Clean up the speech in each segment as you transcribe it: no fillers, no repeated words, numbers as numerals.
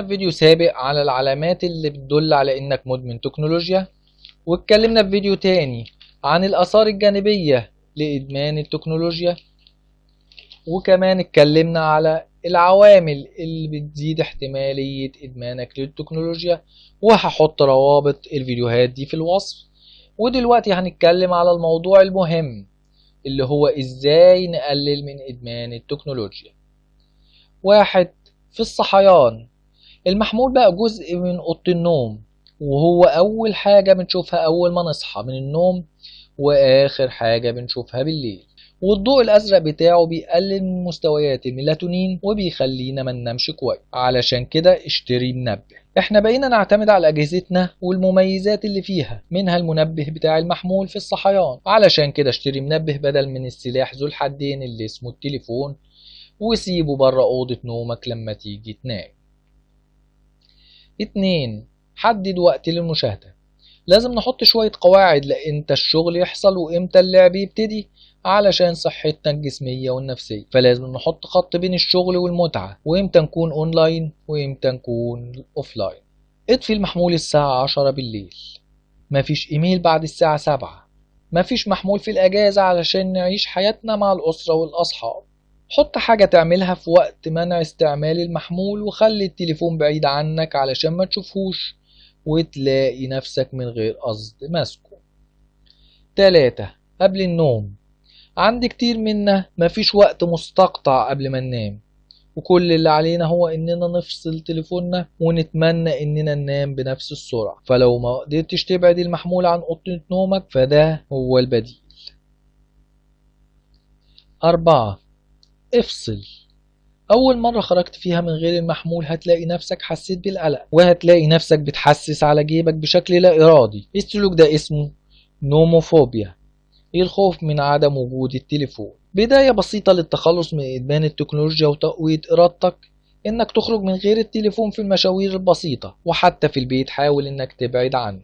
اتكلمنا في فيديو سابق على العلامات اللي بتدل على انك مدمن تكنولوجيا، واتكلمنا في فيديو تاني عن الآثار الجانبية لإدمان التكنولوجيا، وكمان اتكلمنا على العوامل اللي بتزيد احتمالية إدمانك للتكنولوجيا، وهحط روابط الفيديوهات دي في الوصف. ودلوقتي هنتكلم على الموضوع المهم اللي هو ازاي نقلل من إدمان التكنولوجيا. واحد، في الصحيان. المحمول بقى جزء من أوضة النوم، وهو أول حاجة بنشوفها أول ما نصحى من النوم، وآخر حاجة بنشوفها بالليل. والضوء الأزرق بتاعه بيقلل من مستويات الميلاتونين وبيخلينا ما ننامش كويس. علشان كده اشتري منبه. احنا بقينا نعتمد على أجهزتنا والمميزات اللي فيها، منها المنبه بتاع المحمول في الصحيان. علشان كده اشتري منبه بدل من السلاح ذو الحدين اللي اسمه التليفون، وسيبه بره أوضة نومك لما تيجي تنام. 2. حدد وقت للمشاهدة. لازم نحط شوية قواعد لإمتى الشغل يحصل وإمتى اللعب يبتدي، علشان صحتنا الجسمية والنفسية. فلازم نحط خط بين الشغل والمتعة، وإمتى نكون أونلاين وإمتى نكون أوفلاين. اطفي المحمول الساعة 10 بالليل. مفيش إيميل بعد الساعة 7. مفيش محمول في الأجازة علشان نعيش حياتنا مع الأسرة والأصحاب. حط حاجة تعملها في وقت منع استعمال المحمول، وخلي التليفون بعيد عنك علشان ما تشوفهوش وتلاقي نفسك من غير قصد ماسكه. 3. قبل النوم. عند كتير منا مفيش وقت مستقطع قبل ما ننام، وكل اللي علينا هو اننا نفصل تليفوننا ونتمنى اننا ننام بنفس السرعة. فلو ما قدرتش تبعد المحمول عن اوضة نومك فده هو البديل. 4. افصل. أول مرة خرجت فيها من غير المحمول هتلاقي نفسك حسيت بالقلق، وهتلاقي نفسك بتحسس على جيبك بشكل لا إرادي. السلوك ده اسمه نوموفوبيا، الخوف من عدم وجود التليفون. بداية بسيطة للتخلص من إدمان التكنولوجيا وتقوية إرادتك إنك تخرج من غير التليفون في المشاوير البسيطة، وحتى في البيت حاول إنك تبعد عنه.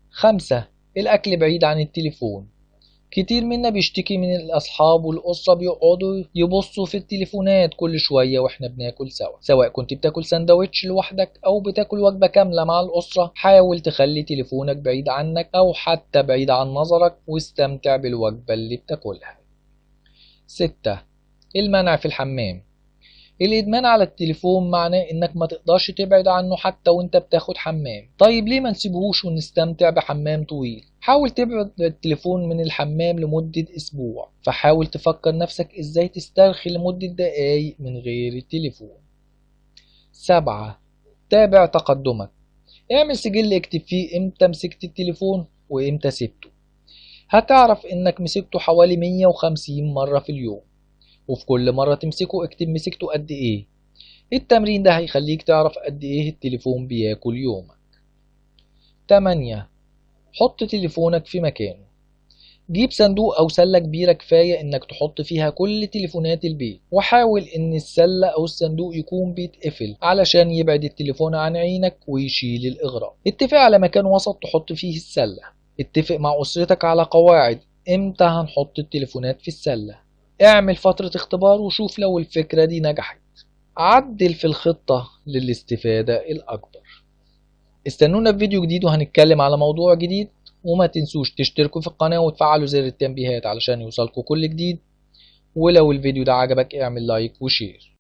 5. الأكل بعيد عن التليفون. كتير منا بيشتكي من الأصحاب والأسرة بيقعدوا يبصوا في التليفونات كل شوية وإحنا بناكل سوا. سواء كنت بتاكل سندوتش لوحدك أو بتاكل وجبة كاملة مع الأسرة، حاول تخلي تليفونك بعيد عنك أو حتى بعيد عن نظرك، واستمتع بالوجبة اللي بتاكلها. 6. المنع في الحمام. الإدمان على التليفون معناه إنك ما تقدرش تبعد عنه حتى وإنت بتاخد حمام. طيب ليه ما نسيبهوش ونستمتع بحمام طويل؟ حاول تبعد التليفون من الحمام لمدة أسبوع، فحاول تفكر نفسك إزاي تسترخي لمدة دقايق من غير التليفون. 7. تابع تقدمك. اعمل سجل اكتب فيه إمتى مسكت التليفون وإمتى سبته. هتعرف إنك مسكته حوالي 150 مرة في اليوم، وفي كل مرة تمسكه اكتب مسكته قد ايه. التمرين ده هيخليك تعرف قد ايه التليفون بياكل يومك. 8. حط تليفونك في مكانه. جيب صندوق او سلة كبيرة كفاية انك تحط فيها كل تليفونات البيت، وحاول ان السلة او الصندوق يكون بيتقفل علشان يبعد التليفون عن عينك ويشيل الاغراء. اتفق على مكان وسط تحط فيه السلة. اتفق مع اسرتك على قواعد امتى هنحط التليفونات في السلة. اعمل فترة اختبار وشوف لو الفكرة دي نجحت. عدل في الخطة للاستفادة الأكبر. استنونا في فيديو جديد وهنتكلم على موضوع جديد، وما تنسوش تشتركوا في القناة وتفعلوا زر التنبيهات علشان يوصلكوا كل جديد. ولو الفيديو ده عجبك اعمل لايك وشير.